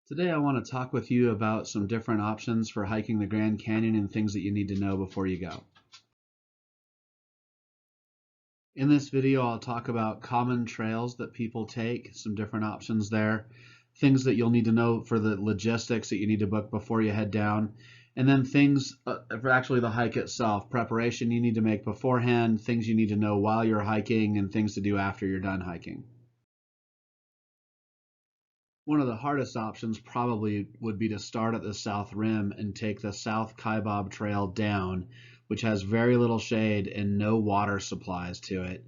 Today, I want to talk with you about some different options for hiking the Grand Canyon and things that you need to know before you go. In this video, I'll talk about common trails that people take, some different options there, things that you'll need to know for the logistics that you need to book before you head down, and then things for actually the hike itself, preparation you need to make beforehand, things you need to know while you're hiking, and things to do after you're done hiking. One of the hardest options probably would be to start at the South Rim and take the South Kaibab Trail down, which has very little shade and no water supplies to it,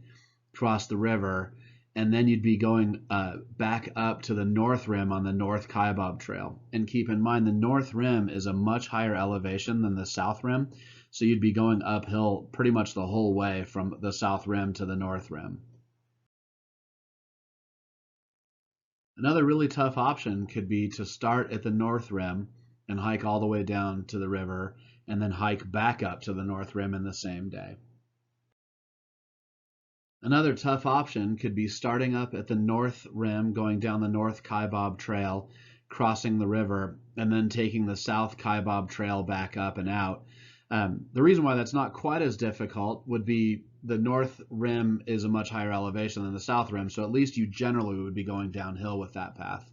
cross the river, and then you'd be going back up to the North Rim on the North Kaibab Trail. And keep in mind, the North Rim is a much higher elevation than the South Rim, so you'd be going uphill pretty much the whole way from the South Rim to the North Rim. Another really tough option could be to start at the North Rim and hike all the way down to the river and then hike back up to the North Rim in the same day. Another tough option could be starting up at the North Rim, going down the North Kaibab Trail, crossing the river, and then taking the South Kaibab Trail back up and out. The reason why that's not quite as difficult would be the North Rim is a much higher elevation than the South Rim, so at least you generally would be going downhill with that path.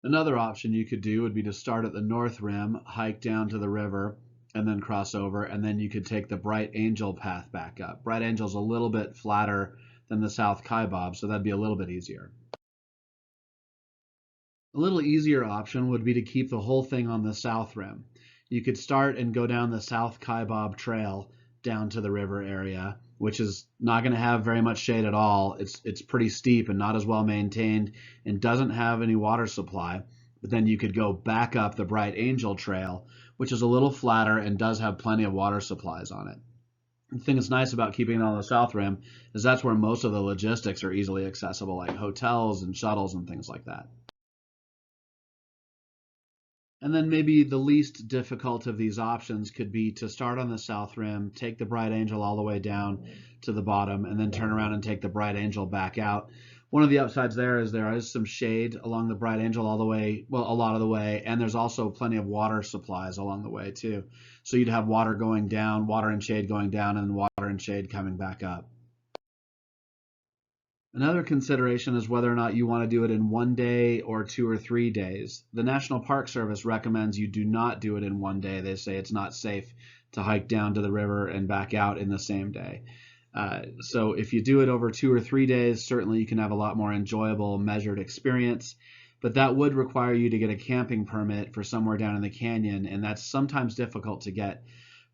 Another option you could do would be to start at the North Rim, hike down to the river, and then cross over, and then you could take the Bright Angel path back up. Bright Angel's a little bit flatter than the South Kaibab, so that'd be a little bit easier. A little easier option would be to keep the whole thing on the South Rim. You could start and go down the South Kaibab Trail down to the river area, which is not going to have very much shade at all. It's pretty steep and not as well maintained and doesn't have any water supply. But then you could go back up the Bright Angel Trail, which is a little flatter and does have plenty of water supplies on it. The thing that's nice about keeping it on the South Rim is that's where most of the logistics are easily accessible, like hotels and shuttles and things like that. And then maybe the least difficult of these options could be to start on the South Rim, take the Bright Angel all the way down to the bottom, and then turn around and take the Bright Angel back out. One of the upsides there is some shade along the Bright Angel all the way, well, a lot of the way, and there's also plenty of water supplies along the way too. So you'd have water going down, water and shade going down, and water and shade coming back up. Another consideration is whether or not you want to do it in 1 day or 2 or 3 days. The National Park Service recommends you do not do it in 1 day. They say it's not safe to hike down to the river and back out in the same day. So if you do it over 2 or 3 days, certainly you can have a lot more enjoyable, measured experience. But that would require you to get a camping permit for somewhere down in the canyon, and that's sometimes difficult to get.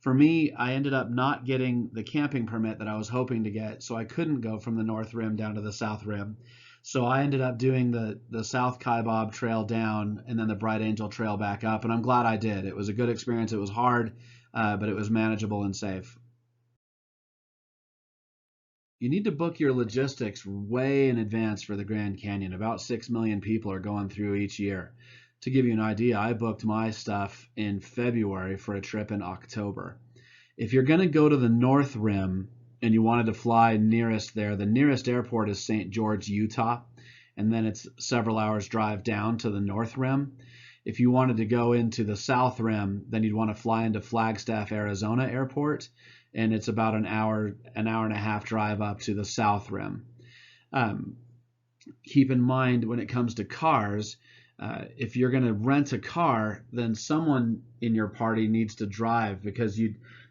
For me, I ended up not getting the camping permit that I was hoping to get, so I couldn't go from the North Rim down to the South Rim. So I ended up doing the South Kaibab Trail down and then the Bright Angel Trail back up, and I'm glad I did. It was a good experience. It was hard, but it was manageable and safe. You need to book your logistics way in advance for the Grand Canyon. About 6 million people are going through each year. To give you an idea, I booked my stuff in February for a trip in October. If you're going to go to the North Rim and you wanted to fly nearest there, the nearest airport is St. George, Utah, and then it's several hours drive down to the North Rim. If you wanted to go into the South Rim, then you'd want to fly into Flagstaff, Arizona airport, and it's about an hour and a half drive up to the South Rim. Um, Keep in mind when it comes to cars, if you're going to rent a car, then someone in your party needs to drive because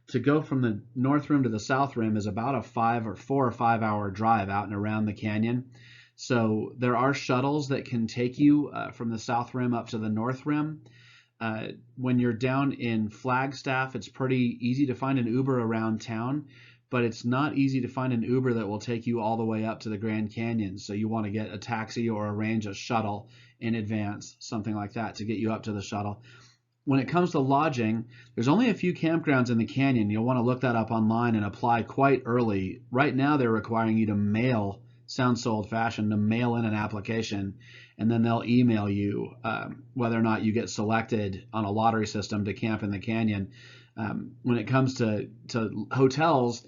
to go from the North Rim to the South Rim is about a 4 or 5 hour drive out and around the canyon. So there are shuttles that can take you from the South Rim up to the North Rim. When you're down in Flagstaff, it's pretty easy to find an Uber around town, but it's not easy to find an Uber that will take you all the way up to the Grand Canyon. So you want to get a taxi or arrange a shuttle in advance, something like that, to get you up to the shuttle. When it comes to lodging, there's only a few campgrounds in the canyon. You'll want to look that up online and apply quite early. Right now, they're requiring you to mail, sounds so old-fashioned, to mail in an application, and then they'll email you whether or not you get selected on a lottery system to camp in the canyon. When it comes to hotels,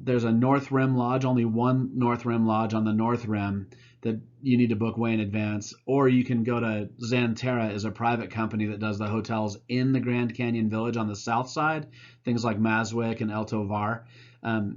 There's a North Rim Lodge, only one North Rim Lodge on the North Rim that you need to book way in advance. Or you can go to Xanterra, is a private company that does the hotels in the Grand Canyon Village on the south side, things like Maswick and El Tovar.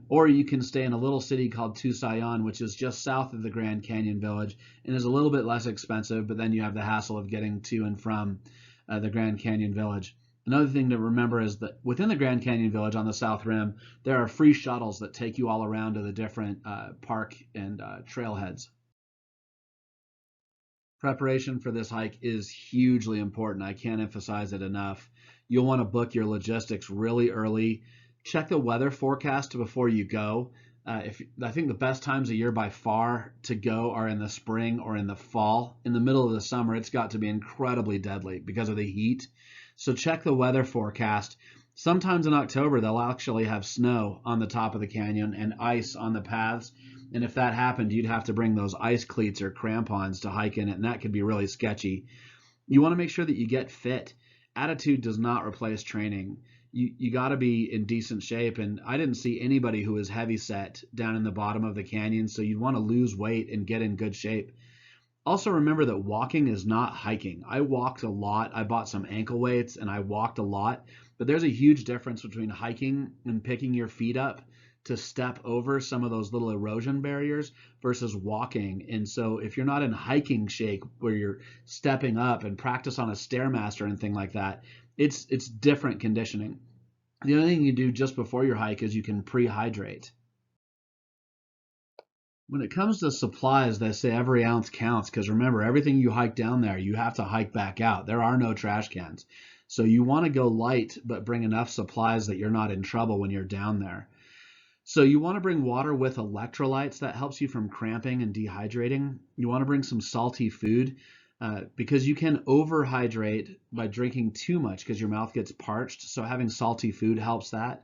Or you can stay in a little city called Tusayan, which is just south of the Grand Canyon Village and is a little bit less expensive, but then you have the hassle of getting to and from the Grand Canyon Village. Another thing to remember is that within the Grand Canyon Village on the South Rim, there are free shuttles that take you all around to the different park and trailheads. Preparation for this hike is hugely important. I can't emphasize it enough. You'll want to book your logistics really early. Check the weather forecast before you go. I think the best times of year by far to go are in the spring or in the fall. In the middle of the summer, it's got to be incredibly deadly because of the heat. So check the weather forecast. Sometimes in October, they'll actually have snow on the top of the canyon and ice on the paths. And if that happened, you'd have to bring those ice cleats or crampons to hike in it, and that could be really sketchy. You want to make sure that you get fit. Attitude does not replace training. You got to be in decent shape, and I didn't see anybody who was heavy set down in the bottom of the canyon, so you'd want to lose weight and get in good shape. Also remember that walking is not hiking. I walked a lot. I bought some ankle weights and I walked a lot, but there's a huge difference between hiking and picking your feet up to step over some of those little erosion barriers versus walking. And so if you're not in hiking shape where you're stepping up and practice on a Stairmaster and thing like that, it's different conditioning. The other thing you do just before your hike is you can pre-hydrate. When it comes to supplies, they say every ounce counts, because remember, everything you hike down there, you have to hike back out. There are no trash cans. So you want to go light, but bring enough supplies that you're not in trouble when you're down there. So you want to bring water with electrolytes. That helps you from cramping and dehydrating. You want to bring some salty food because you can overhydrate by drinking too much because your mouth gets parched. So having salty food helps that.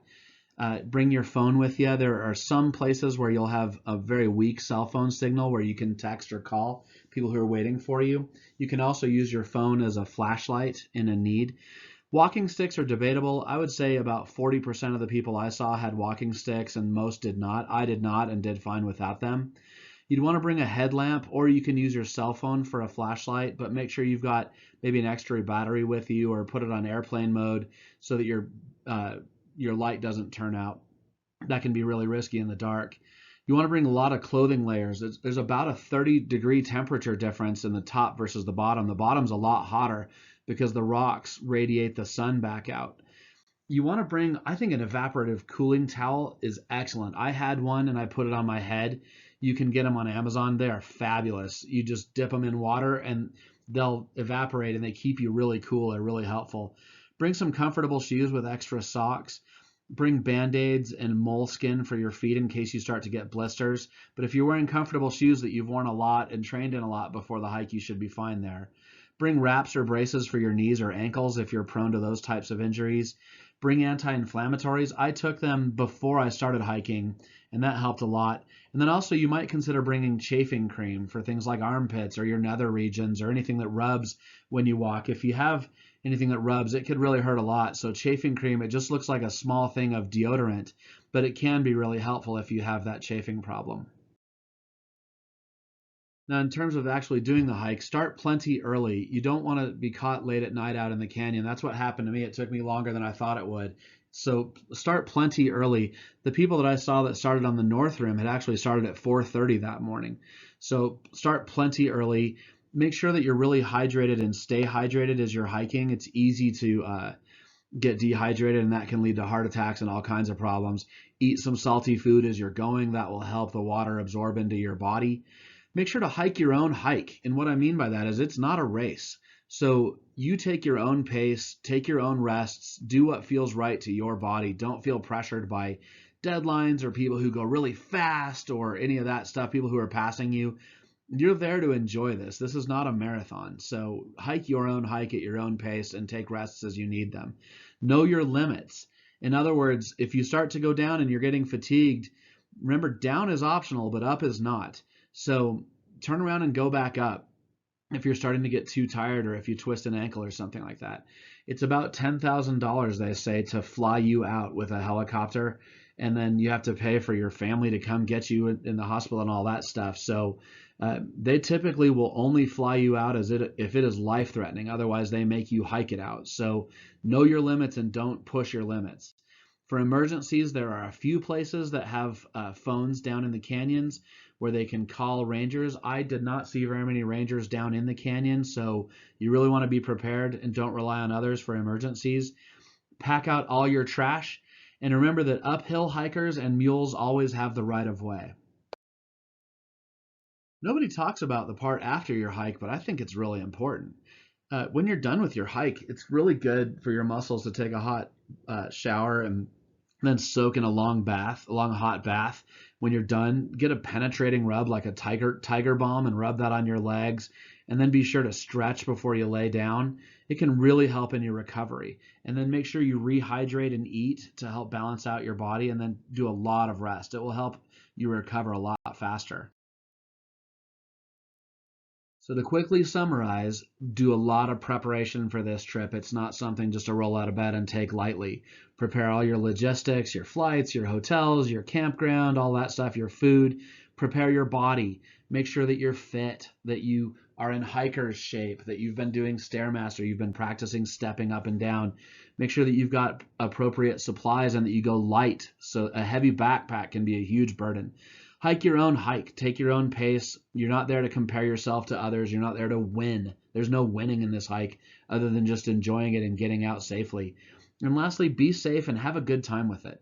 Bring your phone with you. There are some places where you'll have a very weak cell phone signal where you can text or call people who are waiting for you. You can also use your phone as a flashlight in a need. Walking sticks are debatable. I would say about 40% of the people I saw had walking sticks and most did not. I did not and did fine without them. You'd want to bring a headlamp, or you can use your cell phone for a flashlight, but make sure you've got maybe an extra battery with you, or put it on airplane mode so that your light doesn't turn out. That can be really risky in the dark. You want to bring a lot of clothing layers. There's about a 30-degree temperature difference in the top versus the bottom. The bottom's a lot hotter because the rocks radiate the sun back out. You want to bring, I think, an evaporative cooling towel is excellent. I had one and I put it on my head. You can get them on Amazon. They are fabulous. You just dip them in water and they'll evaporate and they keep you really cool. They're really helpful. Bring some comfortable shoes with extra socks. Bring Band-Aids and moleskin for your feet in case you start to get blisters. But if you're wearing comfortable shoes that you've worn a lot and trained in a lot before the hike, you should be fine there. Bring wraps or braces for your knees or ankles if you're prone to those types of injuries. Bring anti-inflammatories. I took them before I started hiking, and that helped a lot. And then also you might consider bringing chafing cream for things like armpits or your nether regions or anything that rubs when you walk. If you have anything that rubs, it could really hurt a lot. So chafing cream, it just looks like a small thing of deodorant, but it can be really helpful if you have that chafing problem. Now, in terms of actually doing the hike, start plenty early. You don't want to be caught late at night out in the canyon. That's what happened to me. It took me longer than I thought it would. So start plenty early. The people that I saw that started on the North Rim had actually started at 4:30 that morning. So start plenty early. Make sure that you're really hydrated and stay hydrated as you're hiking. It's easy to get dehydrated, and that can lead to heart attacks and all kinds of problems. Eat some salty food as you're going. That will help the water absorb into your body. Make sure to hike your own hike. And what I mean by that is it's not a race. So you take your own pace, take your own rests, do what feels right to your body. Don't feel pressured by deadlines or people who go really fast or any of that stuff, people who are passing you. You're there to enjoy this. This is not a marathon. So hike your own hike at your own pace and take rests as you need them. Know your limits. In other words, if you start to go down and you're getting fatigued, remember, down is optional, but up is not. So turn around and go back up if you're starting to get too tired or if you twist an ankle or something like that. It's about $10,000, they say, to fly you out with a helicopter. and then you have to pay for your family to come get you in the hospital and all that stuff. So they typically will only fly you out if it is life threatening. Otherwise, they make you hike it out. So know your limits and don't push your limits. For emergencies, there are a few places that have phones down in the canyons where they can call rangers. I did not see very many rangers down in the canyon, so you really want to be prepared and don't rely on others for emergencies. Pack out all your trash, and remember that uphill hikers and mules always have the right of way. Nobody talks about the part after your hike, but I think it's really important. When you're done with your hike, it's really good for your muscles to take a hot shower and then soak in a long hot bath. When you're done, get a penetrating rub like a tiger balm and rub that on your legs, and then be sure to stretch before you lay down. It can really help in your recovery. And then make sure you rehydrate and eat to help balance out your body, and then do a lot of rest. It will help you recover a lot faster. So to quickly summarize, do a lot of preparation for this trip. It's not something just to roll out of bed and take lightly. Prepare all your logistics, your flights, your hotels, your campground, all that stuff, your food. Prepare your body. Make sure that you're fit, that you are in hiker's shape, that you've been doing Stairmaster, you've been practicing stepping up and down. Make sure that you've got appropriate supplies and that you go light. So a heavy backpack can be a huge burden. Hike your own hike. Take your own pace. You're not there to compare yourself to others. You're not there to win. There's no winning in this hike other than just enjoying it and getting out safely. And lastly, be safe and have a good time with it.